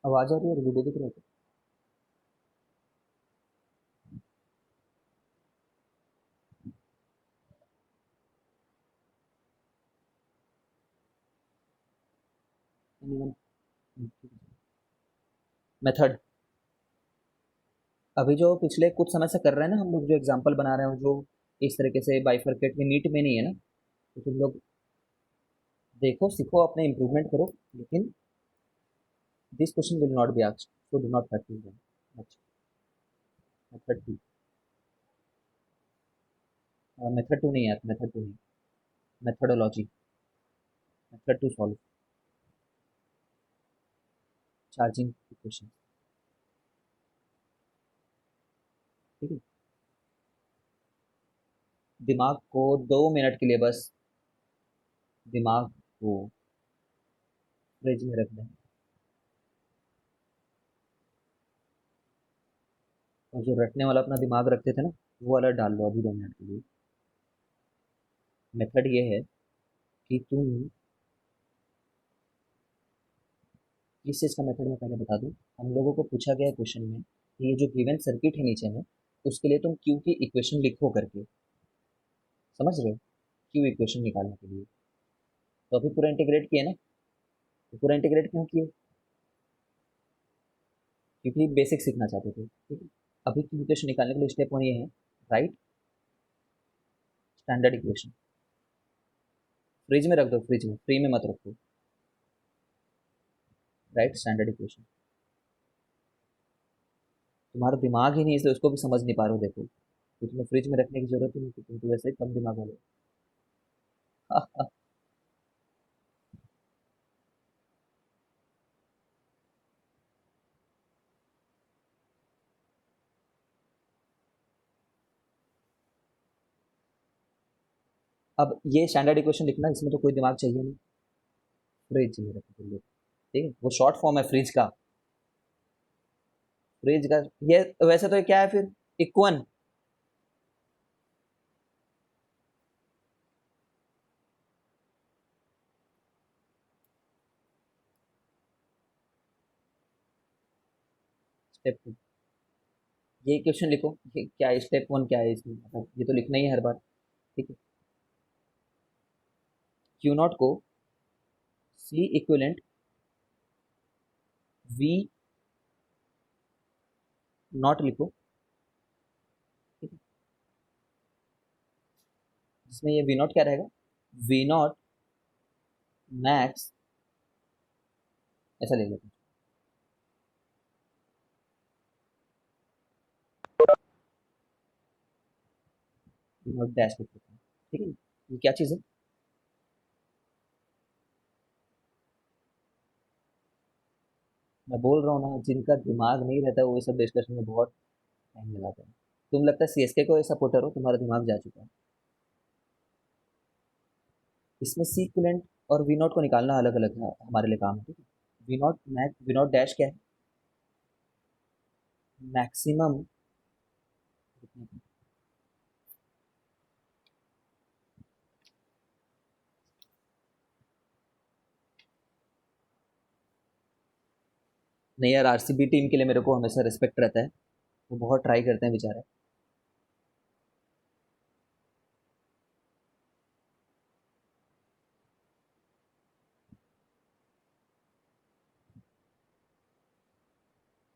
आवाज आ रही है और वीडियो दिख रहा है? मेथड अभी जो पिछले कुछ समय से कर रहे हैं ना हम लोग, जो एग्जांपल बना रहे हैं, जो इस तरीके से बाइफरकेट में नीट में नहीं है ना, तो तुम लोग देखो, सीखो, अपने इम्प्रूवमेंट करो, लेकिन this question will not be asked, so do not practise them. अच्छा, मेथड टू। मेथड टू नहीं है, मेथड टू नहीं, methodology, method to solve charging equation. ठीक है, दिमाग को 2 मिनट के लिए बस, दिमाग को फ्रिज में रख दें, और जो रटने वाला अपना दिमाग रखते थे ना, वो वाला डाल लो अभी 2 मिनट के लिए। मेथड ये है कि तुम, किस चीज़ का मेथड मैं पहले बता दूं। हम लोगों को पूछा गया है क्वेश्चन में कि ये जो गिवन सर्किट है नीचे में, उसके लिए तुम क्यू की इक्वेशन लिखो करके, समझ रहे हो? क्यू इक्वेशन निकालने के लिए तो अभी पूरा इंटीग्रेट किया ना। तो पूरा इंटीग्रेट क्यों किए? क्योंकि बेसिक सीखना चाहते थे, ठीक है। अभी क्यू इक्वेशन निकालने के लिए स्टेप वन ये है, राइट स्टैंडर्ड इक्वेशन। फ्रिज में रख दो, फ्रिज में, फ्री में मत रखो। Right standard equation. तुम्हारा दिमाग ही नहीं, इसलिए उसको भी समझ नहीं पा रहे हो, देखो, तो तुम्हें फ्रिज में रखने की जरूरत ही नहीं थी, तुम तो वैसे ही कम दिमाग वाले हो। अब ये स्टैंडर्ड इक्वेशन लिखना, इसमें तो कोई दिमाग चाहिए नहीं, फ्रिज में रखो तुम लोग, ठीक है, वो शॉर्ट फॉर्म है फ्रिज का। फ्रिज का, ये वैसे तो ये क्या है फिर, इक्वन। स्टेप टू, ये क्वेश्चन लिखो, ये क्या है, स्टेप वन क्या है इसमें, मतलब ये तो लिखना ही है हर बार, ठीक है। क्यू नॉट को सी इक्विवेलेंट वी नॉट लिखो, ठीक है, जिसमें ये वी नॉट क्या रहेगा, वी नॉट मैक्स, ऐसा ले लो, वी नॉट डैश लिख लेते हैं, ठीक है। ये क्या चीज़ है? मैं बोल रहा हूँ ना, जिनका दिमाग नहीं रहता है वो ये सब डिस्कशन में बहुत टाइम लगाते हैं। तुम लगता है सीएसके को सपोर्टर हो, तुम्हारा दिमाग जा चुका है। इसमें सी इक्विवेलेंट और वी नॉट को निकालना अलग अलग है, हमारे लिए काम है, ठीक है। V naught max, V naught dash क्या है, मैक्सिमम। नहीं यार, आरसीबी टीम के लिए मेरे को हमेशा रिस्पेक्ट रहता है, वो बहुत ट्राई करते हैं बेचारे।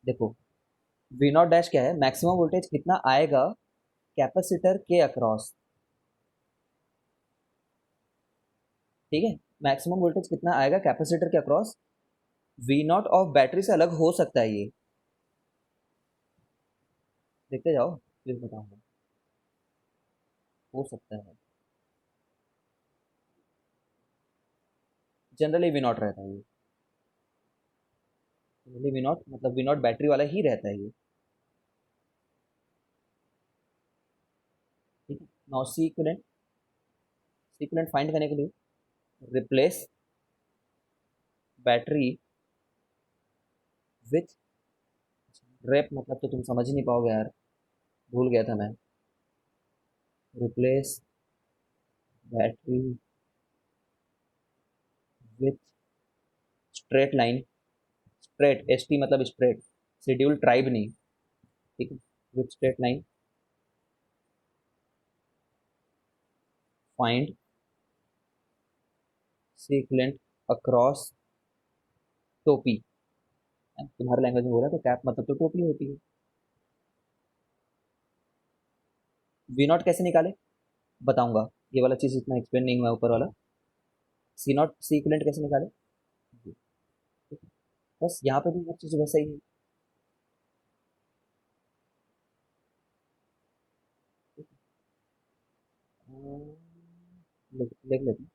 देखो, वी नॉट डैश क्या है, मैक्सिमम वोल्टेज कितना आएगा कैपेसिटर के अक्रॉस, ठीक है। मैक्सिमम वोल्टेज कितना आएगा कैपेसिटर के across, V naught of battery से अलग हो सकता है ये, देखते जाओ, प्लीज बताऊंगा, हो सकता है। जनरली वी नॉट रहता है ये, जनरली वी नॉट मतलब वी नॉट बैटरी वाला ही रहता है ये, ठीक है। Now C equivalent, C equivalent find करने के लिए रिप्लेस बैटरी विथ रेप, मतलब तो तुम समझ ही नहीं पाओगे यार, भूल गया था मैं। Replace battery with straight line, straight, ST मतलब स्ट्रेट, शेड्यूल ट्राइब नहीं, ठीक है, with straight line find sequent across टोपी। तुम्हारे लैंग्वेज में बोला तो कैप मतलब तो टोपी होती है। वी नॉट कैसे निकाले बताऊंगा, ये वाला चीज इतना एक्सप्लेन नहीं हुआ ऊपर वाला। सी नॉट सी इक्विवेलेंट कैसे निकाले, बस यहाँ पे भी हर चीज वैसा ही है। लिख लेते हैं,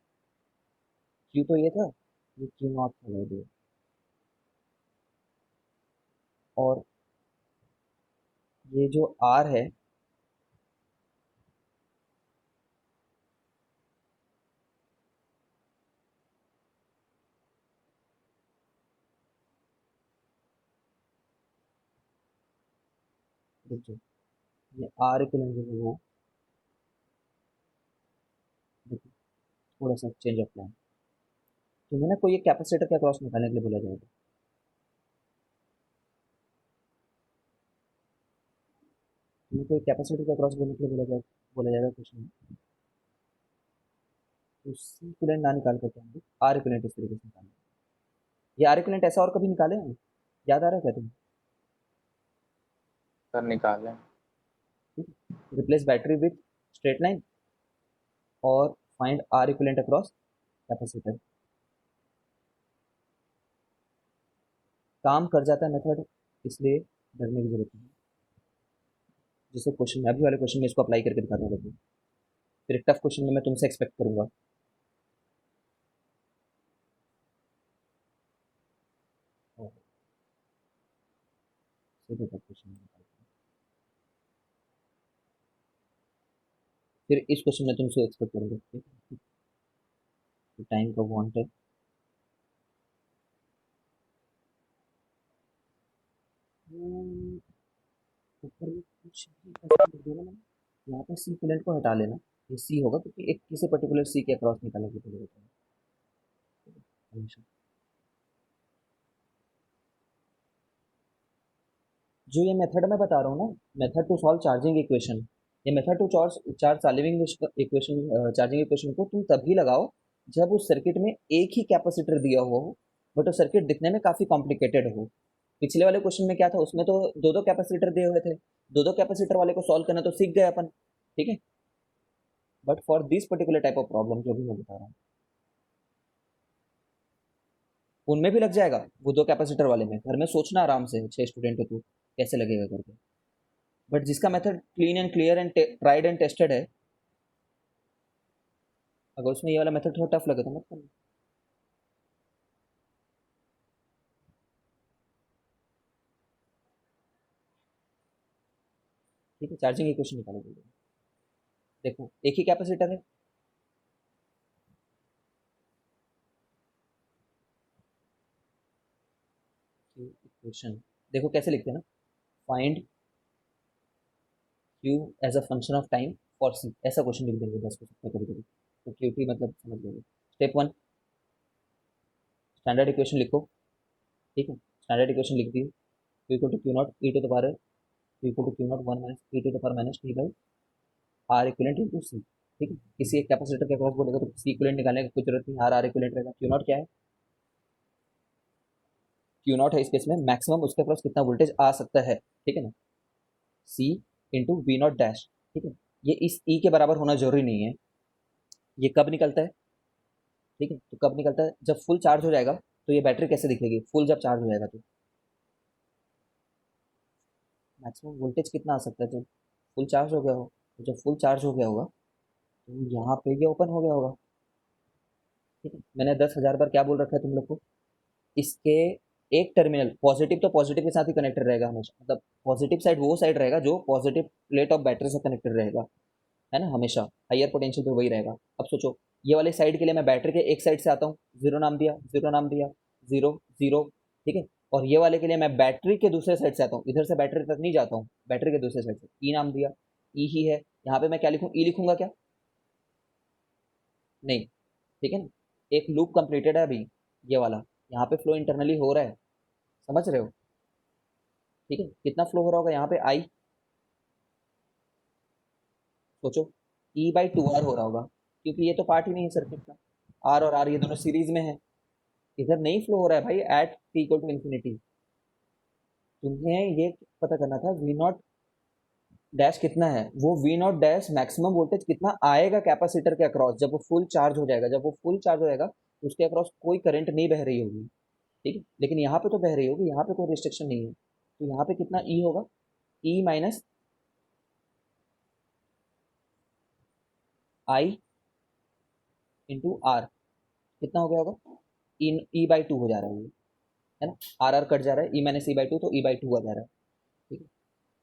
क्यू तो ये था, ये क्यू नॉट था ये, और ये जो आर है, देखो ये आर इक्विवेलेंट जो है वो, देखो थोड़ा सा चेंज ऑफ प्लान, तुम्हें ना कोई एक कैपेसिटर का क्रॉस निकालने के लिए बोला जाएगा, तुम्हें कोई कैपेसिटर का क्रॉस बोलने के लिए बोला जाएगा क्वेश्चन में, तो सी इक्विवेलेंट ना निकाल करके हम आर इक्विवेलेंट इस तरीके से निकालेंगे। ये आर इक्विवेलेंट ऐसा और कभी निकाले हैं, याद आ रहा है क्या तुम्हें? सर निकालें। Replace battery with straight line और find R equivalent across capacitor. काम कर जाता है मेथड, इसलिए डरने की जरूरत नहीं। जैसे क्वेश्चन में, अभी वाले क्वेश्चन में इसको अप्लाई करके दिखाता हूँ, फिर एक टफ क्वेश्चन में मैं तुमसे एक्सपेक्ट करूंगा। सीधे टफ क्वेश्चन में निकालते हैं। फिर इस क्वेश्चन में तुमसे एक्सपेक्ट करूंगा, ठीक है, टाइम का वांट है। ऊपर में कुछ भी ऐसा कर दिया ना मैंने, यहाँ पे सी इक्विवेलेंट को हटा लेना, ये सी होगा क्योंकि एक किसी पर्टिकुलर सी के अक्रॉस निकालने की जरूरत है हमेशा। जो ये मेथड मैं बता रहा हूँ ना, method to solve charging equation, ये method to charge solving equation, charging equation को तुम तभी लगाओ जब उस सर्किट में एक ही कैपेसिटर दिया हुआ हो, बट वो सर्किट दिखने में काफी कॉम्प्लिकेटेड हो। पिछले वाले क्वेश्चन में क्या था, उसमें तो दो दो कैपेसिटर दिए हुए थे, दो दो कैपेसिटर वाले को सॉल्व करना तो सीख गए अपन, ठीक है, but for this particular type of problem जो भी मैं बता रहा हूँ, उनमें भी लग जाएगा वो दो कैपेसिटर वाले में, घर में सोचना आराम से, 6 स्टूडेंट हो तो कैसे लगेगा करके। बट जिसका method clean and clear and tried and tested है, अगर उसमें ये वाला मेथड थोड़ा टफ लगे तो मत करना। ठीक है, चार्जिंग इक्वेशन निकालो जल्दी। देखो एक ही कैपेसिटर है, इक्वेशन देखो कैसे लिखते हैं ना, find Q as a function of time for C, ऐसा क्वेश्चन लिख देंगे बस कुछ कभी कभी, तो क्यू टी मतलब समझ लेंगे। स्टेप वन, स्टैंडर्ड इक्वेशन लिखो, ठीक है, स्टैंडर्ड इक्वेशन लिख दी, q equal to q naught e to the power, q equal to q naught one minus e to the power minus t by R equivalent into C, ठीक है, किसी एक capacitor के अक्रॉस बोलेगा तो सी equivalent निकालने की कोई जरूरत नहीं, आर आर इक्विवेलेंट रहेगा। क्यू नॉट क्या है, क्यू नॉट है इस केस में मैक्सिमम उसके अक्रॉस कितना वोल्टेज आ सकता है, ठीक है ना, सी इंटू वी नॉट डैश, ठीक है, ये इस ई के बराबर होना जरूरी नहीं है। ये कब निकलता है, ठीक है, तो कब निकलता है, जब फुल चार्ज हो जाएगा, तो ये बैटरी कैसे दिखेगी, फुल जब चार्ज हो जाएगा तो मैक्सिमम वोल्टेज कितना आ सकता है, जब फुल चार्ज हो गया हो, तो जब फुल चार्ज हो गया होगा तो यहाँ पे ये ओपन हो गया होगा, ठीक है। मैंने 10,000 बार क्या बोल रखा है तुम लोग को, इसके एक टर्मिनल पॉजिटिव तो पॉजिटिव के साथ ही कनेक्टेड रहेगा हमेशा, मतलब पॉजिटिव साइड वो साइड रहेगा जो पॉजिटिव प्लेट ऑफ बैटरी से कनेक्टेड रहेगा, है ना, हमेशा हायर पोटेंशियल पे वही रहेगा। अब सोचो ये वाले साइड के लिए मैं बैटरी के एक साइड से आता हूँ, जीरो नाम दिया, जीरो नाम दिया, जीरो जीरो, ठीक है, और ये वाले के लिए मैं बैटरी के दूसरे साइड से आता हूँ, इधर से बैटरी तक नहीं जाता हूँ, बैटरी के दूसरे साइड से ई नाम दिया, ई ही है, यहाँ पे मैं क्या लिखूँ, ई लिखूंगा क्या, नहीं, ठीक है ना, एक लूप कंप्लीटेड है अभी, ये वाला यहाँ पे फ्लो इंटरनली हो रहा है, समझ रहे हो? ठीक है, कितना फ्लो हो रहा होगा यहाँ पे आई, सोचो, E/2R हो रहा होगा, क्योंकि ये तो पार्ट ही नहीं है सर्किट का, आर और आर ये दोनों सीरीज में है। इधर नहीं फ्लो हो रहा है भाई at T equal to infinity. तुम्हें ये पता करना था वी नॉट डैश कितना है, वो V naught dash maximum voltage कितना आएगा कैपेसिटर के अक्रॉस जब वो फुल चार्ज हो जाएगा। जब वो फुल चार्ज हो जाएगा तो उसके अक्रॉस कोई करंट नहीं बह रही होगी, ठीक है, लेकिन यहाँ पे तो बह रही होगी, यहाँ पे कोई रिस्ट्रिक्शन नहीं है, तो यहाँ पे कितना ई होगा, ई माइनस आई इंटू आर, कितना हो गया होगा, ई/2 हो जा रहा है ये, है ना, आर आर कट जा रहा है, ई माइनस ई/2 तो ई/2 आ जा रहा है, ठीक है।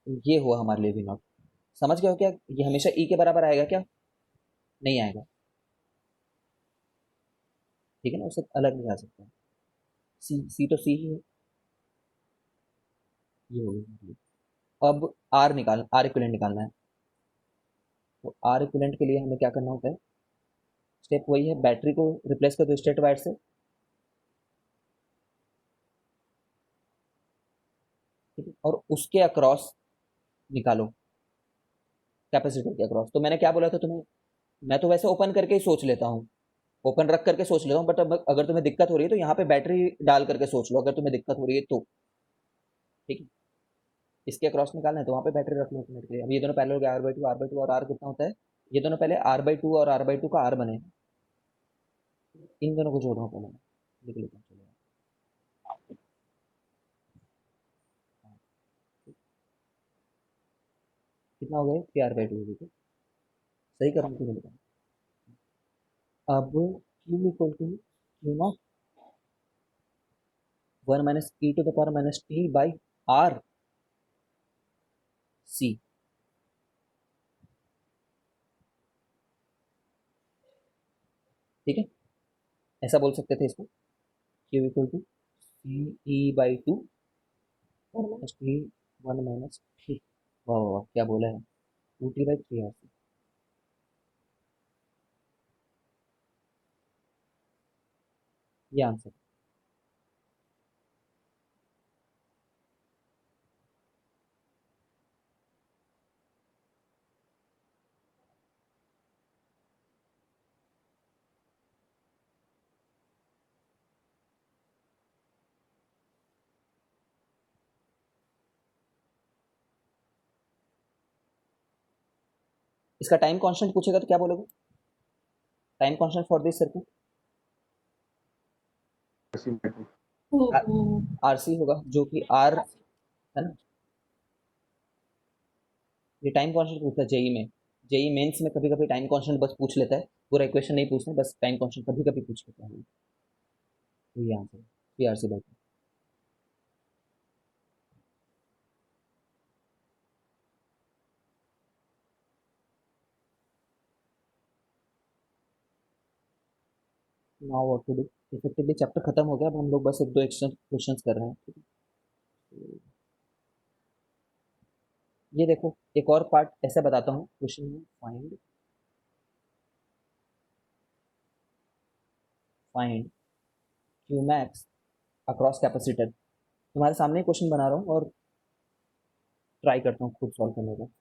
तो ये हुआ हमारे लिए वी नॉट। समझ गए हो क्या, ये हमेशा ई के बराबर आएगा क्या, नहीं आएगा, ठीक है ना, उससे अलग नहीं आ सकता। सी सी तो सी ही है, ये हो गई। अब आर इक्विवेलेंट निकालना है, तो आर इक्विवेलेंट के लिए हमें क्या करना होता है, स्टेप वही है, बैटरी को रिप्लेस कर दो स्टेट वायर से, ठीक है, और उसके अक्रॉस निकालो कैपेसिटर के अक्रॉस। तो मैंने क्या बोला था तुम्हें, मैं तो वैसे ओपन करके ही सोच लेता हूँ, ओपन रख करके सोच लेता हूँ, बट अब अगर तुम्हें दिक्कत हो रही है तो यहाँ पे बैटरी डाल करके सोच लो, अगर तुम्हें दिक्कत हो रही है तो, ठीक है। इसके अक्रॉस निकालना है तो वहाँ पे बैटरी रख लो एक मिनट के लिए। अब ये दोनों पहले हो गया R/2 और आर कितना होता है, ये दोनों पहले R/2 और R/2 का आर बने, इन दोनों को जोड़ रहा हूँ पहले मैं, लिख लेता हूँ, चलो। हाँ, कितना हो गया, 3R/2, ठीक है, सही कर रहा हूँ, क्यों लिखा। अब Q equal to Q0 1 minus e to the power minus t by R C, ठीक है, ऐसा बोल सकते थे इसको, Q equal to C E/2 और माइनस टी 1 माइनस टी, वाह वाह वाह, क्या बोला है, 2T/3R। ये आंसर। इसका टाइम कांस्टेंट पूछेगा तो क्या बोलोगे, time constant for this circuit, R C होगा, जो कि आर, है ना, ये टाइम कांस्टेंट पूछता है जेई में, जेई मेंस में कभी कभी टाइम कांस्टेंट बस पूछ लेता है, पूरा इक्वेशन नहीं पूछते, बस टाइम कांस्टेंट कभी कभी पूछ लेता है, तो ये आंसर है, PRC/2। Now what to do, effectively chapter खत्म हो गया, अब हम लोग बस एक दो एक्स्ट्रा क्वेश्चंस कर रहे हैं, ठीक है। तो ये देखो, एक और पार्ट ऐसे बताता हूँ क्वेश्चन में, find Q max across capacitor, तुम्हारे सामने क्वेश्चन बना रहा हूँ और ट्राई करता हूँ खुद सॉल्व करने का।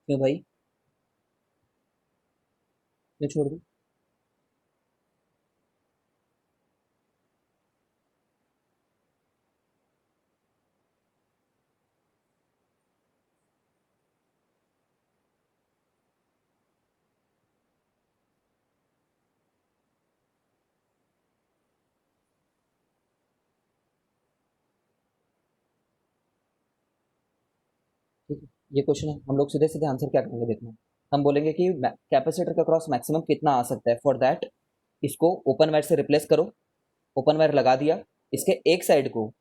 क्यों भाई, मैं छोड़ दूँ, ठीक है, ये क्वेश्चन है, हम लोग सीधे सीधे आंसर क्या करेंगे देखना, हम बोलेंगे कि कैपेसिटर का क्रॉस मैक्सिमम कितना आ सकता है। फॉर दैट इसको ओपन वायर से रिप्लेस करो, ओपन वायर लगा दिया, इसके एक साइड को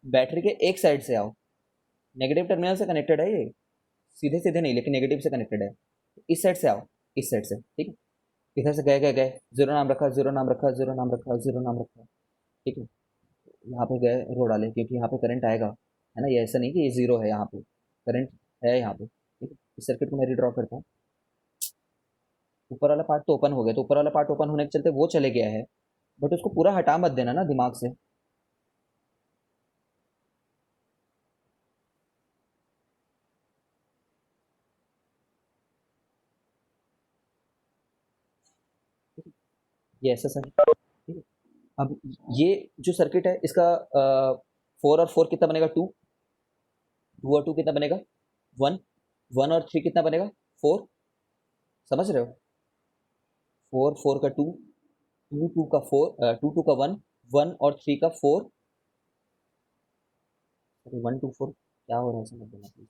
बैटरी के एक साइड से आओ, नेगेटिव टर्मिनल से कनेक्टेड है ये, सीधे सीधे नहीं लेकिन नेगेटिव से कनेक्टेड है, इस साइड से आओ, इस साइड से, ठीक है। इधर से गए गए गए, जीरो नाम रखा, जीरो नाम रखा, जीरो नाम रखा, जीरो नाम रखा, ठीक है। यहाँ पे गए, रो डाले, क्योंकि यहाँ पे करंट आएगा, है ना, ये ऐसा नहीं कि ये जीरो है, यहाँ पे करंट है यहाँ पे, ठीक है। इस सर्किट को मैं रीड्रॉ करता हूँ। ऊपर वाला पार्ट तो ओपन हो गया, तो ऊपर वाला पार्ट ओपन होने के चलते वो चले गया है, बट उसको पूरा हटा मत देना ना दिमाग से। ये ऐसा सर, ठीक है। अब ये जो सर्किट है इसका 4 और 4 कितना बनेगा, 2, 2 और 2 कितना बनेगा, 1, 1 और 3 कितना बनेगा, 4, समझ रहे हो, 4, 4 का 2, 2, 2 का 4, 2, 2 का 1, 1 और 3 का 4, 1, 2, 4 क्या हो रहा है समझ देना प्लीज।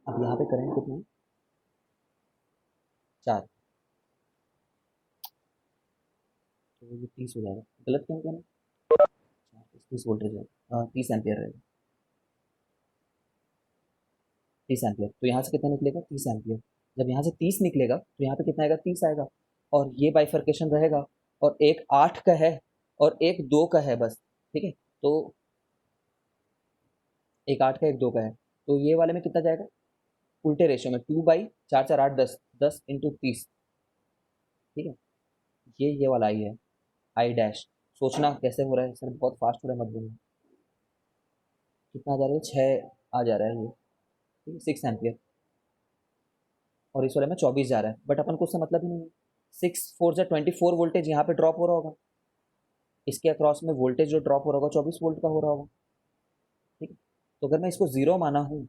अब यहाँ पे करंट कितना है, 4, तो ये 30 हो जाएगा, गलत क्यों क्या, 30 वोल्टेज है, 30 एम्पियर रहेगा, 30 एम्पियर, तो यहाँ से कितना निकलेगा, 30 एम्पियर। जब यहाँ से 30 निकलेगा तो यहाँ पे कितना आएगा, 30 आएगा, और ये बाइफर्केशन रहेगा, और एक 8 का है और एक 2 का है बस, ठीक है। तो एक 8 का एक 2 का है, तो ये वाले में कितना जाएगा, उल्टे रेशियो में, 2/4, 4, 4, 8, 10, 10 × 30, ठीक है। ये वाला आई है, आई डैश। सोचना कैसे हो रहा है सर, बहुत फास्ट हो रहा है, मत बोलना। कितना आ जा रहा है, 6 आ जा रहा है ये, ठीक है, 6 एम्पियर, और इस वाले में 24 जा रहा है, बट अपन को उससे मतलब ही नहीं है। 6 4 जा 24 वोल्टेज यहाँ पे ड्रॉप हो रहा होगा, इसके अक्रॉस में वोल्टेज जो ड्रॉप हो रहा होगा 24 वोल्ट का हो रहा होगा, ठीक है। तो अगर मैं इसको जीरो माना हूँ,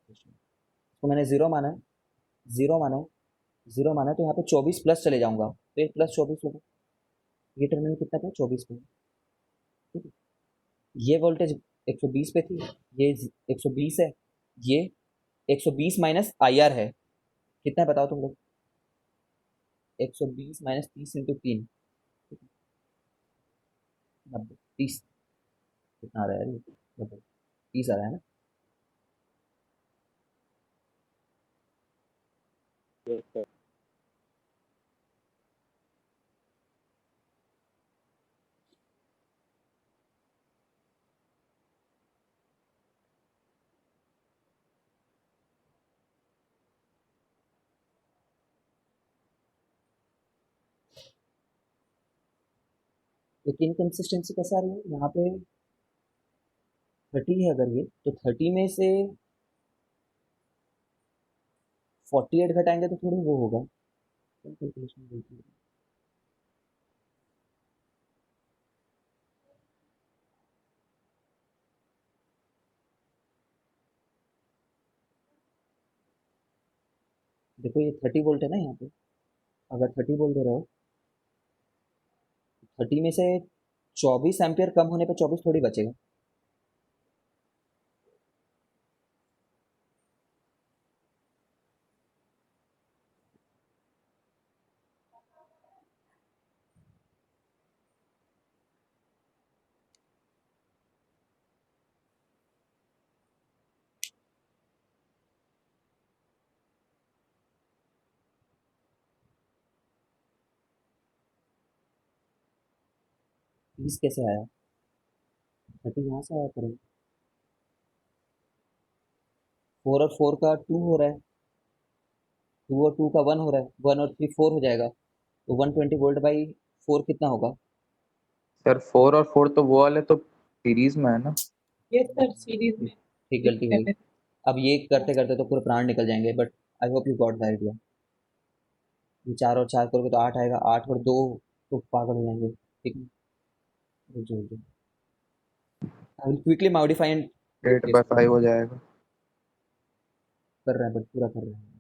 इसको मैंने जीरो माना है, जीरो माना है, जीरो माना है, तो यहाँ पे 24 प्लस चले जाऊंगा, तो ये +24 होगा, ये टर्मिनल कितना पे, 24 पे, ठीक है। ये वोल्टेज 120 पे थी, ये 120 है, ये 120 माइनस IR है, कितना है बताओ तुम लोग, 120 माइनस 30 × 3, 90, 30, कितना आ रहा है यार ये, 30 आ रहा है ना। Yes, sir. लेकिन इनकन्सिस्टेंसी कैसे आ रही है यहाँ पे, 30 है अगर ये, तो 30 में से 48 घटाएंगे तो थोड़ी वो होगा, क्या कैलकुलेशन बोलती है। देखो ये 30 वोल्ट है ना यहाँ पे, अगर 30 बोल दे रहे हो, 30 में से 24 एम्पियर कम होने पे 24 थोड़ी बचेगा, 30 कैसे आया, 30 यहाँ से आया करें, 4 और 4 का 2 हो रहा है, 2 और 2 का 1 हो रहा है, 1 और 3 4 हो जाएगा, तो 120 वोल्ट बाई 4 कितना होगा। सर 4 और 4 तो वो वाले तो सीरीज में है ना। यस सर, सीरीज ठीक, में ठीक, शिफ्ट गलती कर हुई। रहे थे। अब ये करते करते तो पूरे प्राण निकल जाएंगे, but I hope you got the idea. ये 4 और 4 करोगे तो 8 आएगा, 8 और 2 तो पागल हो जाएंगे, ठीक है। रुक जाओ, I will quickly modify and do 8/5 हो जाएगा। कर रहे हैं, बट पूरा कर रहे हैं।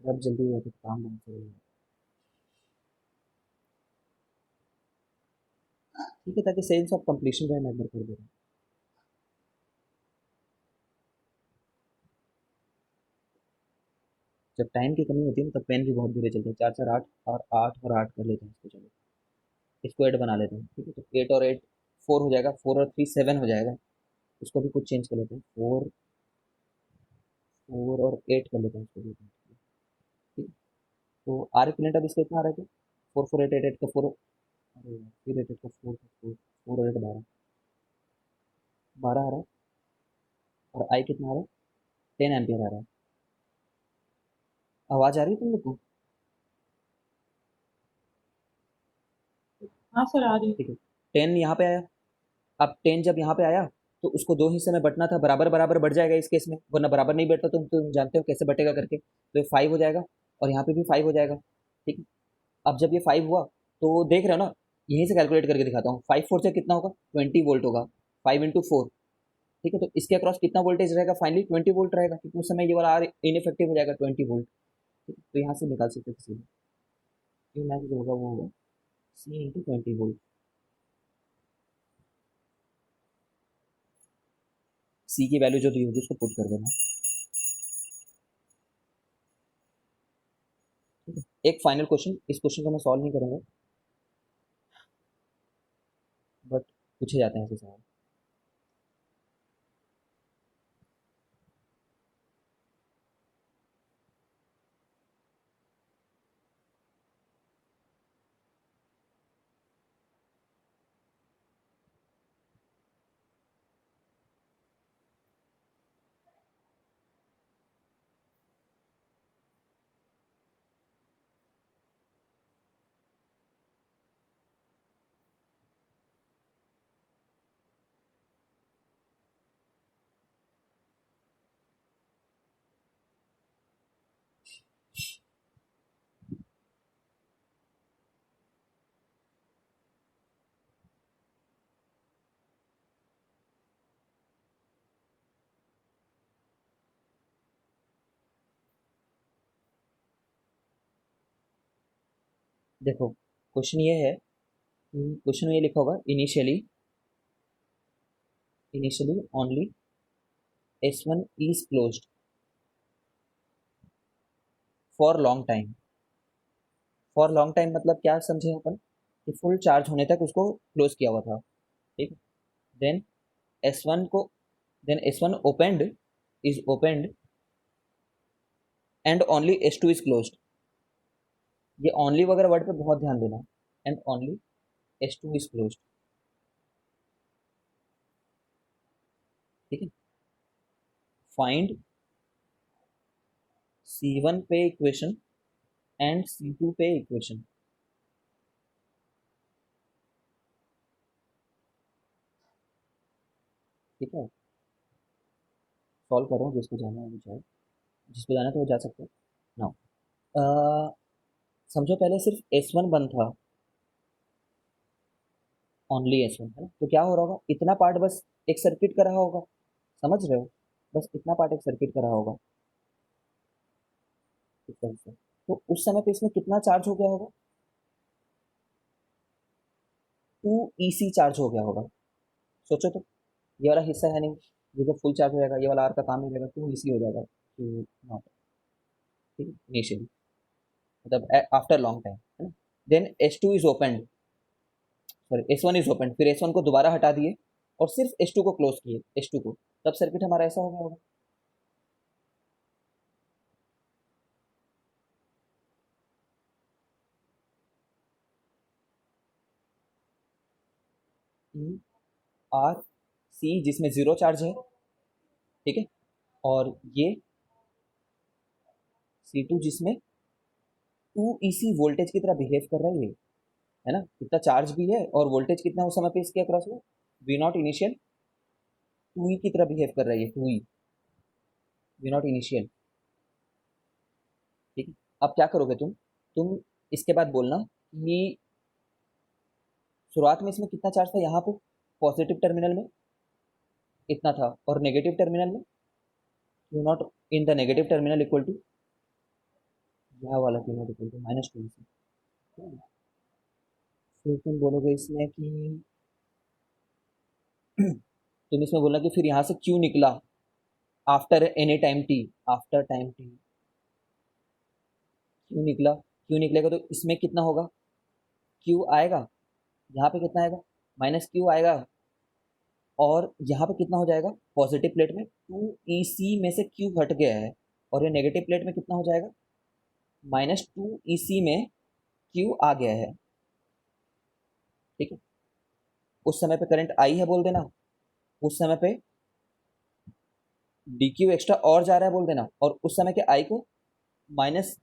अब जल्दी हो तो काम बहुत सही है। ठीक है, ताकि सेंस ऑफ कंप्लीशन जो है मैं एक बार कर दे रहा हूँ। जब टाइम की कमी होती है ना तब पेन भी बहुत धीरे चलते हैं। 4 4 8 और 8 कर लेते हैं इसको। चलो इसको 8 बना लेते हैं। ठीक है, तो 8 और 8 4 हो जाएगा, 4 और 3 7 हो जाएगा। इसको भी कुछ चेंज कर लेते हैं, 4 4 और 8 कर लेते हैं इसको भी। ठीक है, तो आर इक्वलेंट अब इसका इतना आ रहा है कि 4 4 8 8 8 का 4। अरे यार, फिर 8 8 का 4 4 और 8 12 आ रहा है। और आई कितना आ रहा है? 10 एम्पियर आ रहा है। आवाज आ रही है तुम लोग को? हाँ सर आ रही है। ठीक है, 10 यहाँ पे आया। अब 10 जब यहाँ पे आया तो उसको दो हिस्से में बंटना था, बराबर बराबर बढ़ जाएगा इस केस में, वरना बराबर नहीं बैठता। तुम जानते हो कैसे बटेगा करके। तो ये 5 हो जाएगा और यहाँ पे भी 5 हो जाएगा। ठीक है, अब जब ये 5 हुआ तो देख रहे हो ना, यहीं से कैलकुलेट करके दिखाता हूँ। 5 4 से कितना होगा? 20 वोल्ट होगा। 5 × 4। ठीक है, तो इसके अक्रॉस कितना वोल्टेज रहेगा? फाइनली 20 वोल्ट रहेगा, क्योंकि उस समय ये वाला आर इनइफेक्टिव हो जाएगा 20 वोल्ट। ठीक है, तो यहाँ से निकाल सकते हो किसी भी। ये मैच जो होगा वो होगा C × 20 वोल्ट। सी की वैल्यू जो दी होगी उसको पुट कर देना। ठीक है, एक फाइनल क्वेश्चन, इस क्वेश्चन को मैं सॉल्व नहीं करूंगा, बट पूछे जाते हैं ऐसे सवाल। देखो, क्वेश्चन ये है कि क्वेश्चन में ये लिखा होगा, initially only S1 is closed for long time. For long time मतलब क्या समझे अपन, कि फुल चार्ज होने तक उसको क्लोज किया हुआ था। ठीक है, देन S1 को, then S1 opened, is opened, and only S2 is closed. ये ओनली वगैरह वर्ड पे बहुत ध्यान देना। And only S2 is closed. ठीक है, फाइंड C1 पे इक्वेशन एंड C2 पे इक्वेशन। ठीक है, सॉल्व कर रहा हूँ, जिसको जाना है वो जाए, जिसको जाना है तो वो जा सकते हैं। नाउ समझो, पहले सिर्फ S1 बन था, ओनली S1 है ना, तो क्या हो रहा होगा, इतना पार्ट बस एक सर्किट का रहा होगा। समझ रहे हो, बस इतना पार्ट एक सर्किट का रहा होगा इस तरह से। तो उस समय पे इसमें कितना चार्ज हो गया होगा? 2 EC चार्ज हो गया होगा। सोचो तो, ये वाला हिस्सा है नहीं, ये जो फुल चार्ज हो जाएगा, ये वाला आर का काम नहीं रहेगा, 2 EC हो जाएगा। टू नॉट, ठीक है, इनिशियली मतलब आफ्टर लॉन्ग टाइम, है ना। Then S2 is open, sorry S1 is open, फिर S1 को दोबारा हटा दिए और सिर्फ S2 को क्लोज किए, S2 को, तब सर्किट हमारा ऐसा हो गया होगा। ERC जिसमें जीरो चार्ज है। ठीक है, और ये C2 जिसमें 2 EC वोल्टेज की तरह बिहेव कर रहा है ना, कितना चार्ज भी है और वोल्टेज कितना उस समय पे इसके अक्रॉस में, V0 इनिशियल 2E की तरह बिहेव कर रही है, 2E V0 इनिशियल। ठीक है, अब क्या करोगे तुम इसके बाद बोलना कि शुरुआत में इसमें कितना चार्ज था, यहाँ पे पॉजिटिव टर्मिनल में इतना था, और नेगेटिव टर्मिनल में V0 in the negative terminal equal to, यह वाला V0 इक्वल टू -2EC। फिर तुम बोलोगे इसमें कि तुम इसमें बोलना कि फिर यहाँ से क्यू निकला after any time T, after time T Q निकला, क्यू निकलेगा तो इसमें कितना होगा, क्यू आएगा, यहाँ पे कितना आएगा, माइनस क्यू आएगा, और यहाँ पे कितना हो जाएगा, पॉजिटिव प्लेट में 2 EC में से क्यू हट गया है, और ये नेगेटिव प्लेट में कितना हो जाएगा, -2 EC में क्यू आ गया है। ठीक है, उस समय पे करंट आई है बोल देना, उस समय पे डी क्यू एक्स्ट्रा और जा रहा है बोल देना, और उस समय के आई को minus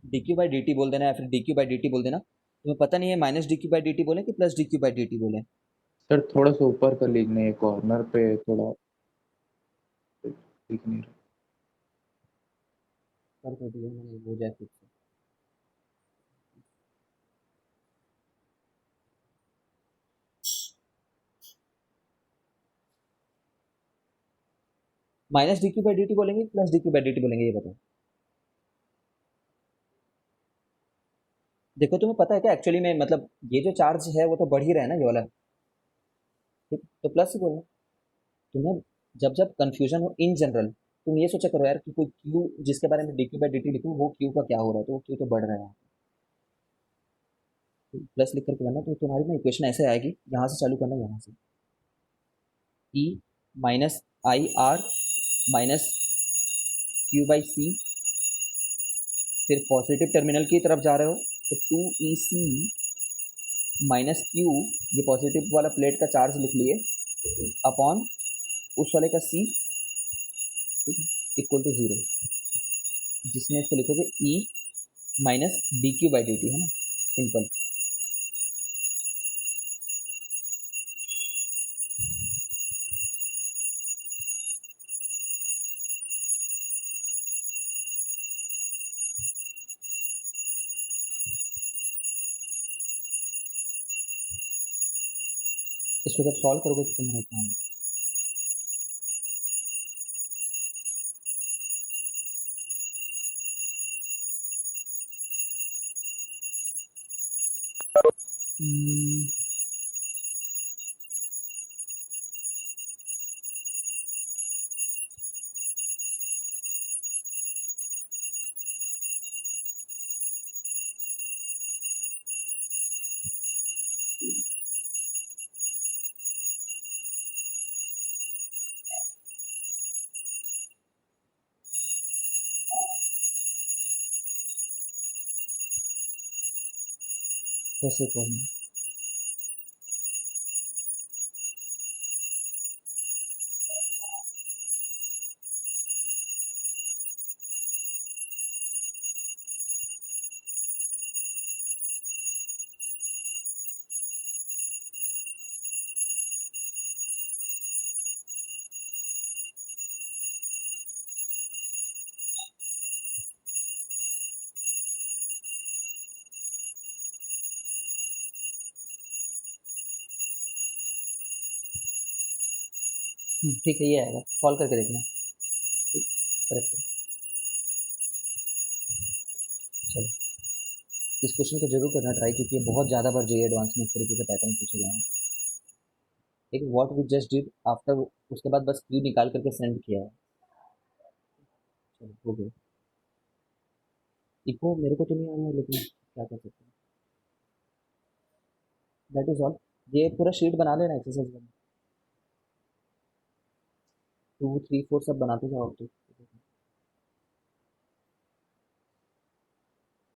d q by d T बोल देना, या फिर D q by d T बोल देना। तुम्हें पता नहीं है minus d q by d T बोले कि plus d q by d T बोले। सर थोड़ा सा ऊपर का लिखने है, कॉर्नर पे थोड़ा लिख नहीं रहा। कर दिया मैंने, हो जाए फिर से। Minus d q by d t बोलेंगे plus d q by d t बोलेंगे, ये बताओ। देखो तुम्हें पता है क्या एक्चुअली में, मतलब ये जो चार्ज है वो तो बढ़ ही रहा है ना ये वाला, ठीक, तो प्लस ही बोलना। तुम्हें जब जब कंफ्यूजन हो इन जनरल, तुम ये सोचा करो यार कि कोई क्यू जिसके बारे में D q by d T लिखूँ, वो क्यू का क्या हो रहा है, तो वो क्यू तो बढ़ रहा है, तो प्लस लिख करके करना, तो तुम्हारी ना इक्वेशन ऐसे आएगी, यहाँ से चालू करना, यहाँ से E minus I R minus q by C, फिर पॉजिटिव टर्मिनल की तरफ जा रहे हो तो 2 EC माइनस क्यू, ये पॉजिटिव वाला प्लेट का चार्ज लिख लिए, अपॉन उस वाले का सी, इक्वल टू 0, जिसमें इसको लिखोगे E minus d q by d t, है ना, सिंपल। इसको जब सॉल्व करोगे तो तुम्हारा क्या है, हम्म, कैसे करना, ठीक है, ये आएगा, सॉल्व करके देखना। ठीक, करेक्ट है। चलो, इस क्वेश्चन को जरूर करना ट्राई, क्योंकि ये बहुत ज़्यादा बार जेईई एडवांस में इस तरीके से पैटर्न पूछे गए हैं। एक what we just did after, उसके बाद बस क्यू निकाल करके सेंड किया है। चलो हो गया, इको मेरे को तो नहीं आ रहा है, लेकिन क्या कर सकते हैं, दैट इज ऑल। ये पूरा शीट बना लेना एक्सरसाइज में, 2 3 4 सब बनाते जाओ तो